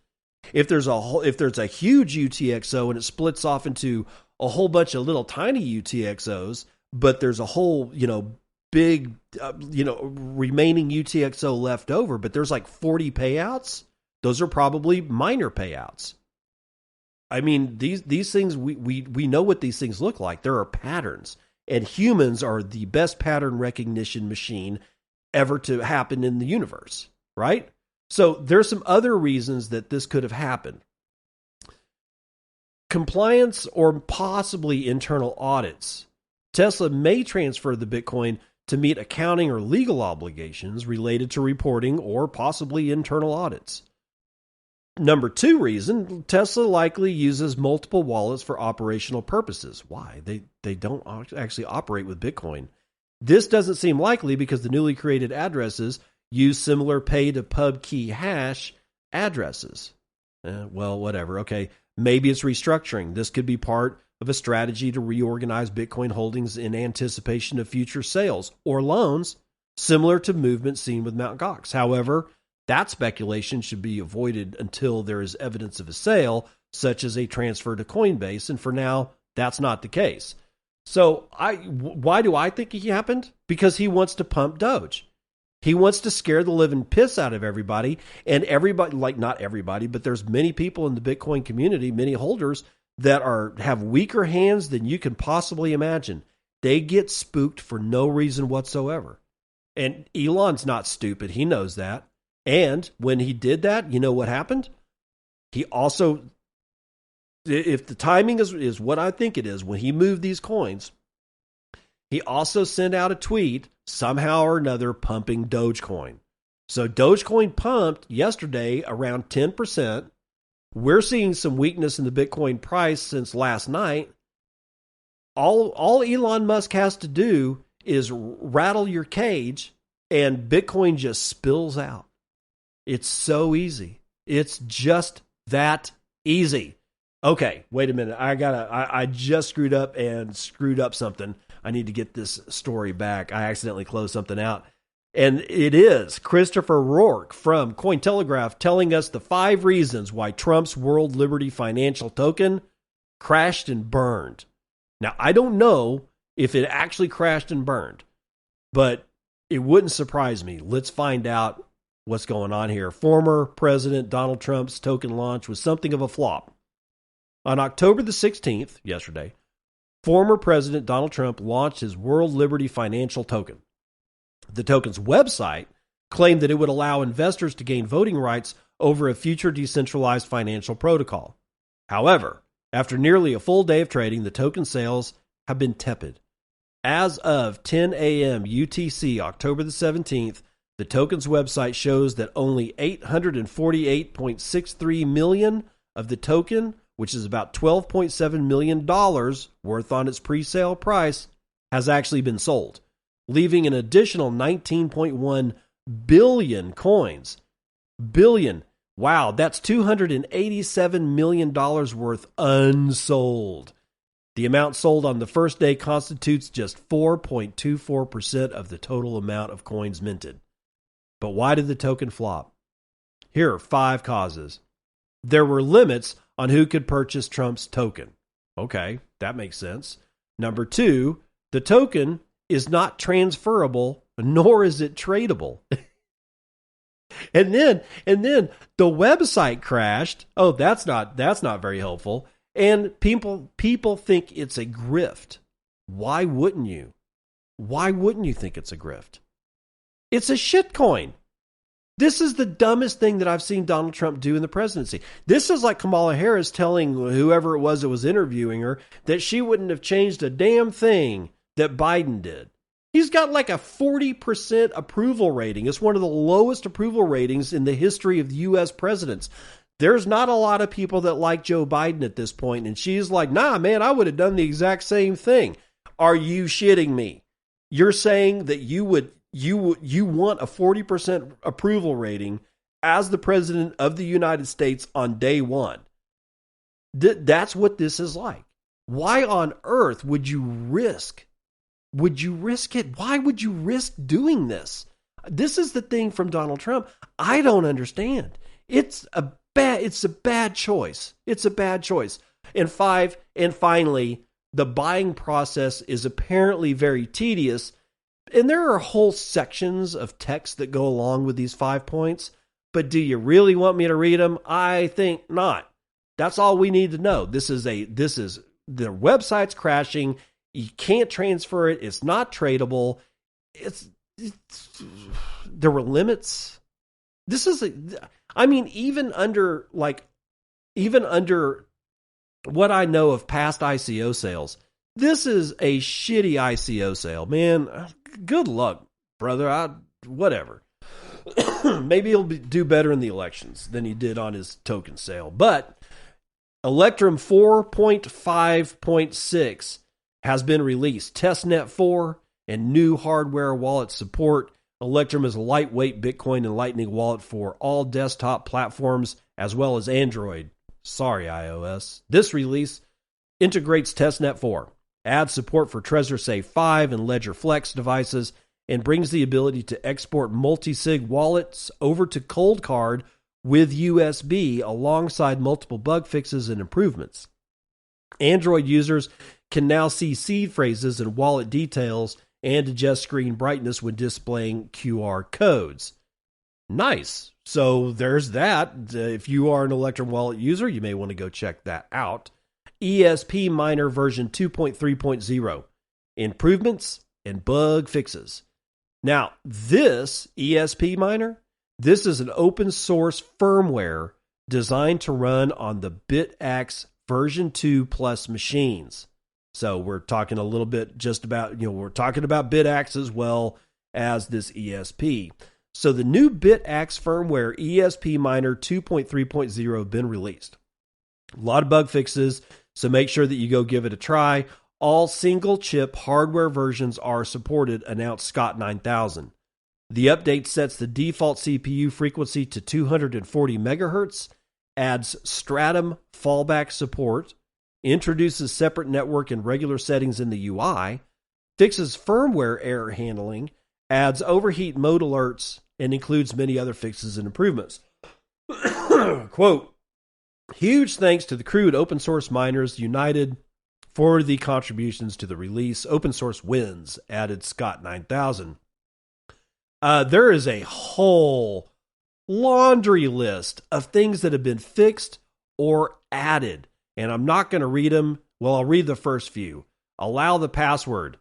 If there's a huge UTXO and it splits off into a whole bunch of little tiny UTXOs, but there's a whole, big, remaining UTXO left over, but there's like 40 payouts, those are probably minor payouts. I mean, these things, we know what these things look like. There are patterns, and humans are the best pattern recognition machine ever to happen in the universe, right? So there's some other reasons that this could have happened. Compliance or possibly internal audits. Tesla may transfer the Bitcoin to meet accounting or legal obligations related to reporting or possibly internal audits. Number 2 reason, Tesla likely uses multiple wallets for operational purposes. Why? They don't actually operate with Bitcoin. This doesn't seem likely because the newly created addresses use similar pay to pub key hash addresses. Well, whatever. Okay. Maybe it's restructuring. This could be part of a strategy to reorganize Bitcoin holdings in anticipation of future sales or loans, similar to movements seen with Mt. Gox. However, that speculation should be avoided until there is evidence of a sale, such as a transfer to Coinbase, and for now, that's not the case. So why do I think he happened? Because he wants to pump Doge. He wants to scare the living piss out of everybody, and everybody, like not everybody, but there's many people in the Bitcoin community, many holders that have weaker hands than you can possibly imagine. They get spooked for no reason whatsoever. And Elon's not stupid. He knows that. And when he did that, you know what happened? He also, if the timing is what I think it is, when he moved these coins, he also sent out a tweet somehow or another pumping Dogecoin. So Dogecoin pumped yesterday around 10%. We're seeing some weakness in the Bitcoin price since last night. All Elon Musk has to do is rattle your cage and Bitcoin just spills out. It's so easy. It's just that easy. Okay, wait a minute. I just screwed up something. I need to get this story back. I accidentally closed something out. And it is Christopher Rourke from Cointelegraph telling us the 5 reasons why Trump's World Liberty Financial Token crashed and burned. Now, I don't know if it actually crashed and burned, but it wouldn't surprise me. Let's find out what's going on here. Former President Donald Trump's token launch was something of a flop. On October the 16th, yesterday, former President Donald Trump launched his World Liberty Financial Token. The token's website claimed that it would allow investors to gain voting rights over a future decentralized financial protocol. However, after nearly a full day of trading, the token sales have been tepid. As of 10 a.m. UTC, October the 17th, the token's website shows that only 848.63 million of the token, which is about $12.7 million worth on its pre-sale price, has actually been sold, leaving an additional 19.1 billion coins. Billion. Wow, that's $287 million worth unsold. The amount sold on the first day constitutes just 4.24% of the total amount of coins minted. But why did the token flop? Here are 5 causes. There were limits on who could purchase Trump's token. Okay, that makes sense. Number 2, the token is not transferable, nor is it tradable. and then the website crashed. Oh, that's not very helpful. And people think it's a grift. Why wouldn't you? Why wouldn't you think it's a grift? It's a shitcoin. This is the dumbest thing that I've seen Donald Trump do in the presidency. This is like Kamala Harris telling whoever it was that was interviewing her that she wouldn't have changed a damn thing that Biden did. He's got like a 40% approval rating. It's one of the lowest approval ratings in the history of U.S. presidents. There's not a lot of people that like Joe Biden at this point, and she's like, nah, man, I would have done the exact same thing. Are you shitting me? You're saying that you want a 40% approval rating as the president of the United States on day one. That's what this is like. Why on earth would you risk? Would you risk it? Why would you risk doing this? This is the thing from Donald Trump I don't understand. It's a bad choice. It's a bad choice. And finally, the buying process is apparently very tedious. And there are whole sections of text that go along with these 5 points. But do you really want me to read them? I think not. That's all we need to know. This is the website's crashing. You can't transfer it. It's not tradable. There were limits. Even under what I know of past ICO sales, this is a shitty ICO sale, man. Good luck, brother. Whatever. Maybe he'll do better in the elections than he did on his token sale. But Electrum 4.5.6 has been released. Testnet 4 and new hardware wallet support. Electrum is a lightweight Bitcoin and Lightning wallet for all desktop platforms as well as Android. Sorry, iOS. This release integrates Testnet 4, adds support for TreasurSafe 5 and Ledger Flex devices, and brings the ability to export multi-sig wallets over to Coldcard with USB alongside multiple bug fixes and improvements. Android users can now see seed phrases and wallet details and adjust screen brightness when displaying QR codes. Nice. So there's that. If you are an Electrum Wallet user, you may want to go check that out. ESP Miner version 2.3.0. Improvements and bug fixes. Now, this ESP Miner, this is an open source firmware designed to run on the BitAxe version 2 plus machines. So we're talking a little bit just about, we're talking about BitAxe as well as this ESP. So the new BitAxe firmware ESP Miner 2.3.0 have been released. A lot of bug fixes, so make sure that you go give it a try. All single chip hardware versions are supported, announced Scott 9000. The update sets the default CPU frequency to 240 megahertz adds Stratum fallback support, introduces separate network and regular settings in the UI, fixes firmware error handling, adds overheat mode alerts, and includes many other fixes and improvements. Quote, huge thanks to the crew at Open Source Miners United for the contributions to the release. Open source wins, added Scott 9000. There is a whole laundry list of things that have been fixed or added, and I'm not going to read them. Well, I'll read the first few. Allow the password.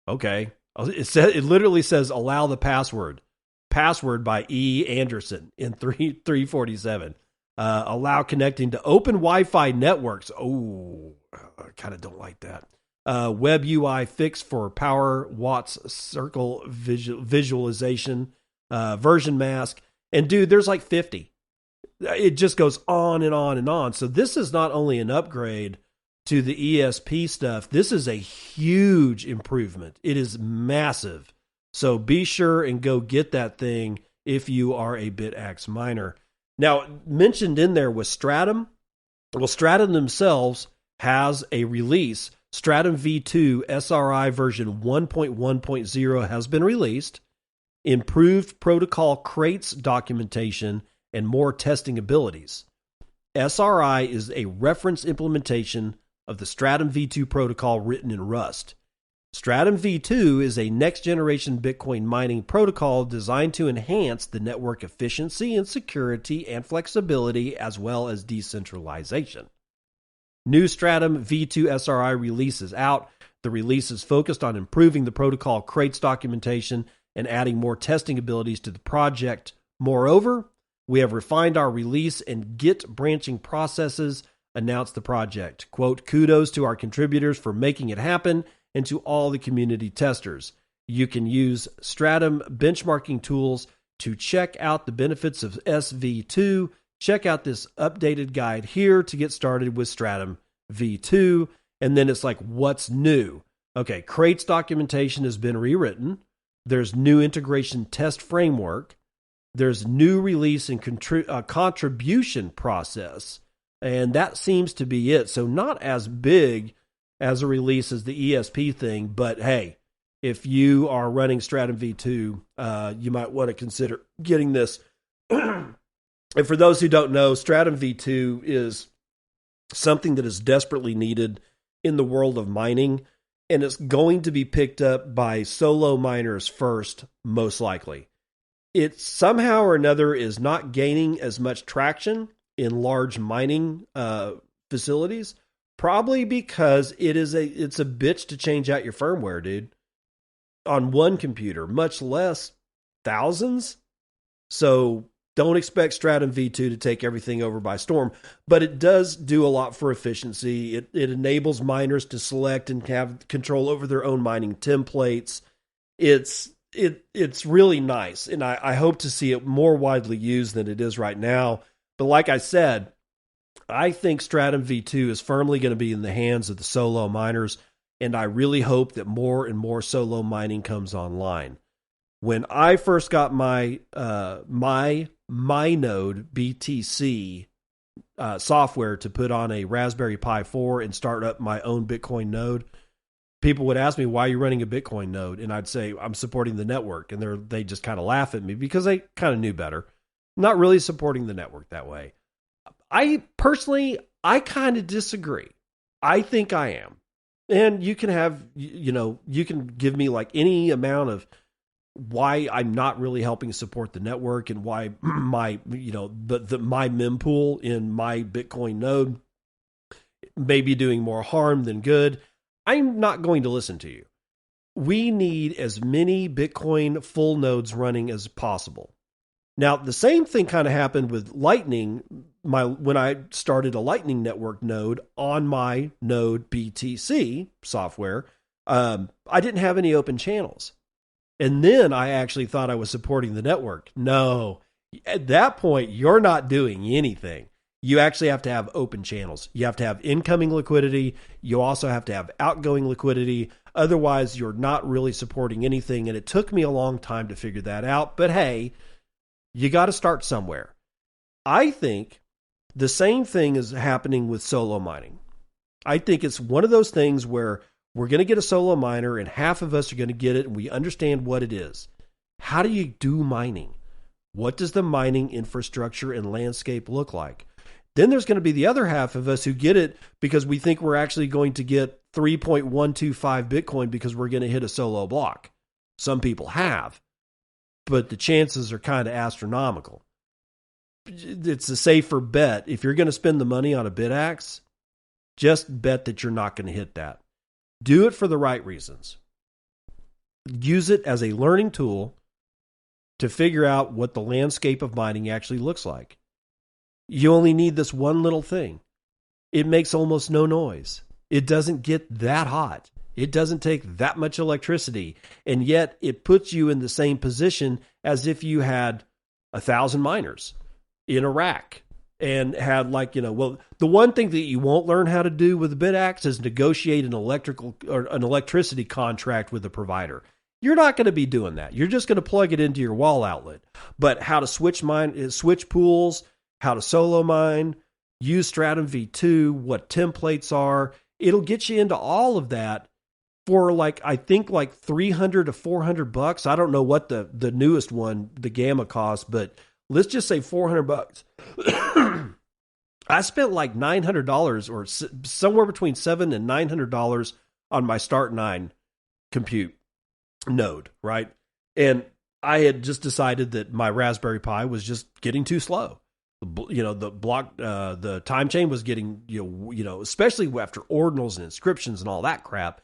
Okay. It literally says allow the password. Password by E. Anderson in 347. Allow connecting to open Wi-Fi networks. Oh, I kind of don't like that. Web UI fix for power watts circle visualization. Version mask. And dude, there's like 50. It just goes on and on and on. So this is not only an upgrade to the ESP stuff, this is a huge improvement. It is massive. So be sure and go get that thing if you are a BitAxe miner. Now, mentioned in there was Stratum. Well, Stratum themselves has a release. Stratum v2 SRI version 1.1.0 has been released. Improved protocol crates documentation and more testing abilities. SRI is a reference implementation of the Stratum v2 protocol written in Rust. Stratum v2 is a next-generation Bitcoin mining protocol designed to enhance the network efficiency and security and flexibility as well as decentralization. New Stratum v2 SRI release is out. The release is focused on improving the protocol crates documentation and adding more testing abilities to the project. Moreover, we have refined our release and Git branching processes, announced the project. Quote, kudos to our contributors for making it happen and to all the community testers. You can use Stratum benchmarking tools to check out the benefits of SV2. Check out this updated guide here to get started with Stratum v2. And then it's like, what's new? Okay, crates documentation has been rewritten. There's new integration test framework. There's new release and contribution process. And that seems to be it. So not as big as a release as the ESP thing, but hey, if you are running Stratum v2, you might want to consider getting this. And for those who don't know, Stratum v2 is something that is desperately needed in the world of mining, and it's going to be picked up by solo miners first, most likely. It somehow or another is not gaining as much traction in large mining facilities, probably because it's a bitch to change out your firmware, dude, on one computer, much less thousands. So don't expect Stratum v2 to take everything over by storm, but it does do a lot for efficiency. It enables miners to select and have control over their own mining templates. It's really nice, and I hope to see it more widely used than it is right now. But like I said, I think Stratum v2 is firmly going to be in the hands of the solo miners, and I really hope that more and more solo mining comes online. When I first got my node BTC software to put on a Raspberry Pi 4 and start up my own Bitcoin node, people would ask me, why are you running a Bitcoin node? And I'd say, I'm supporting the network. And they just kind of laugh at me because they kind of knew better. Not really supporting the network that way. I personally kind of disagree. I think I am. And you can have, you can give me like any amount of why I'm not really helping support the network and why my, my mempool in my Bitcoin node may be doing more harm than good. I'm not going to listen to you. We need as many Bitcoin full nodes running as possible. Now, the same thing kind of happened with Lightning. When I started a Lightning Network node on my node BTC software, I didn't have any open channels. And then I actually thought I was supporting the network. No, at that point, you're not doing anything. You actually have to have open channels. You have to have incoming liquidity. You also have to have outgoing liquidity. Otherwise, you're not really supporting anything. And it took me a long time to figure that out. But hey, you got to start somewhere. I think The same thing is happening with solo mining. I think it's one of those things where we're going to get a solo miner and half of us are going to get it and we understand what it is. How do you do mining? What does the mining infrastructure and landscape look like? Then there's going to be the other half of us who get it because we think we're actually going to get 3.125 Bitcoin because we're going to hit a solo block. Some people have, but the chances are kind of astronomical. It's a safer bet. If you're going to spend the money on a BitAxe, just bet that you're not going to hit that. Do it for the right reasons. Use it as a learning tool to figure out what the landscape of mining actually looks like. You only need this one little thing. It makes almost no noise. It doesn't get that hot. It doesn't take that much electricity. And yet it puts you in the same position as if you had 1,000 miners in a rack and had the one thing that you won't learn how to do with the BitAxe is negotiate an electricity contract with the provider. You're not going to be doing that. You're just going to plug it into your wall outlet. But how to switch pools, how to solo mine, use Stratum v2, what templates are, it'll get you into all of that for I think $300 to $400. I don't know what the newest one, the Gamma, costs, but let's just say $400. I spent $900 or somewhere between $700 and $900 on my Start9 compute node, right? And I had just decided that my Raspberry Pi was just getting too slow. The time chain was getting, especially after ordinals and inscriptions and all that crap,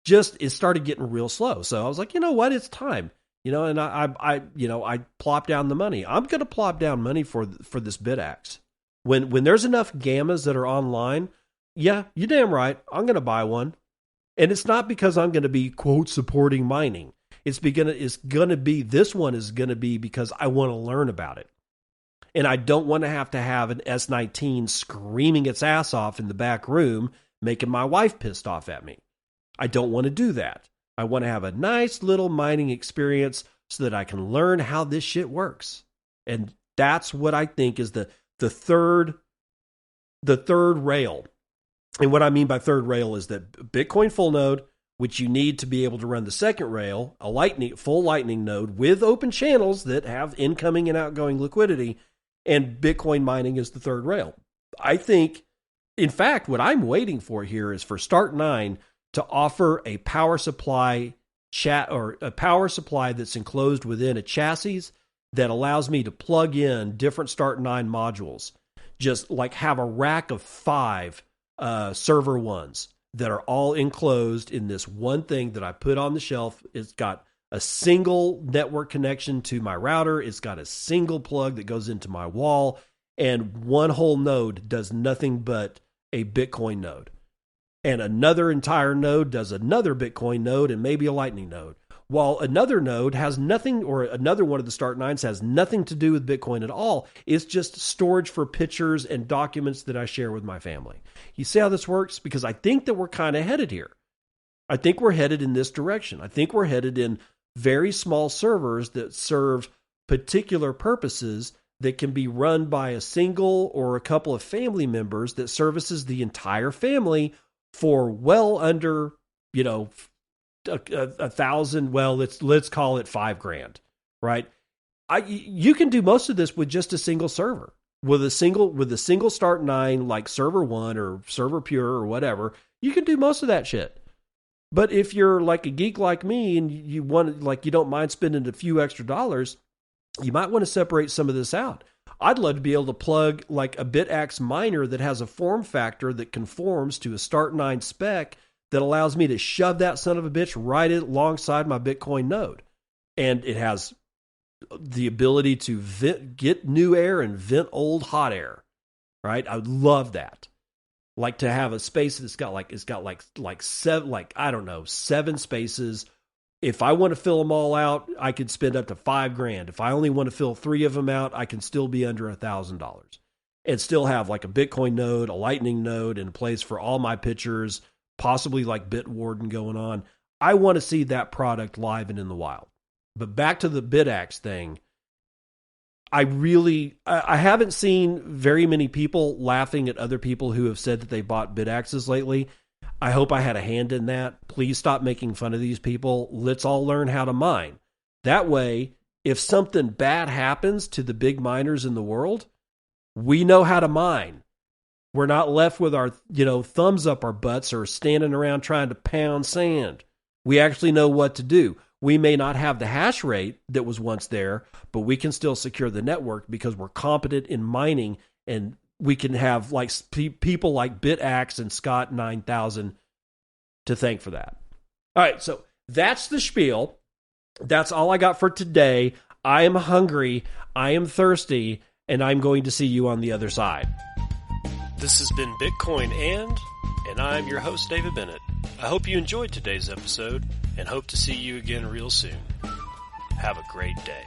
it started getting real slow. So I was like, you know what? It's time. And I plopped down the money. I'm going to plop down money for this BitAxe. When there's enough Gammas that are online, yeah, you're damn right, I'm going to buy one. And it's not because I'm going to be, quote, supporting mining. This one is going to be because I want to learn about it. And I don't want to have an S19 screaming its ass off in the back room, making my wife pissed off at me. I don't want to do that. I want to have a nice little mining experience so that I can learn how this shit works. And that's what I think is the third rail. And what I mean by third rail is that Bitcoin full node, which you need to be able to run the second rail, a full Lightning node with open channels that have incoming and outgoing liquidity, and Bitcoin mining is the third rail. I think, in fact, what I'm waiting for here is for Start9 to offer a power supply that's enclosed within a chassis that allows me to plug in different Start9 modules. Just have a rack of 5 server ones that are all enclosed in this one thing that I put on the shelf. It's got a single network connection to my router. It's got a single plug that goes into my wall, and one whole node does nothing but a Bitcoin node. And another entire node does another Bitcoin node and maybe a Lightning node. While another node has nothing, or another one of the Start9s has nothing to do with Bitcoin at all. It's just storage for pictures and documents that I share with my family. You see how this works? Because I think that we're kind of headed here. I think we're headed in this direction. I think we're headed in very small servers that serve particular purposes that can be run by a single or a couple of family members that services the entire family for well under, $1,000. Well, let's call it $5,000, right? You can do most of this with just a single server, with a single Start9 like server 1 or server pure or whatever. You can do most of that shit. But if you're like a geek like me and you don't mind spending a few extra dollars, you might want to separate some of this out. I'd love to be able to plug a BitAxe miner that has a form factor that conforms to a Start9 spec that allows me to shove that son of a bitch right alongside my Bitcoin node. And it has the ability to get new air and vent old hot air, right? I would love that. To have a space that's got seven spaces. If I want to fill them all out, I could spend up to $5,000. If I only want to fill 3 of them out, I can still be under $1,000 and still have a Bitcoin node, a Lightning node in place for all my pictures, possibly Bitwarden going on. I want to see that product live and in the wild. But back to the BitAxe thing. I haven't seen very many people laughing at other people who have said that they bought BitAxes lately. I hope I had a hand in that. Please stop making fun of these people. Let's all learn how to mine. That way, if something bad happens to the big miners in the world, we know how to mine. We're not left with our, thumbs up our butts or standing around trying to pound sand. We actually know what to do. We may not have the hash rate that was once there, but we can still secure the network because we're competent in mining, and we can have like people like BitAxe and Scott 9000 to thank for that. All right, so that's the spiel. That's all I got for today. I am hungry, I am thirsty, and I'm going to see you on the other side. This has been Bitcoin and I'm your host, David Bennett. I hope you enjoyed today's episode and hope to see you again real soon. Have a great day.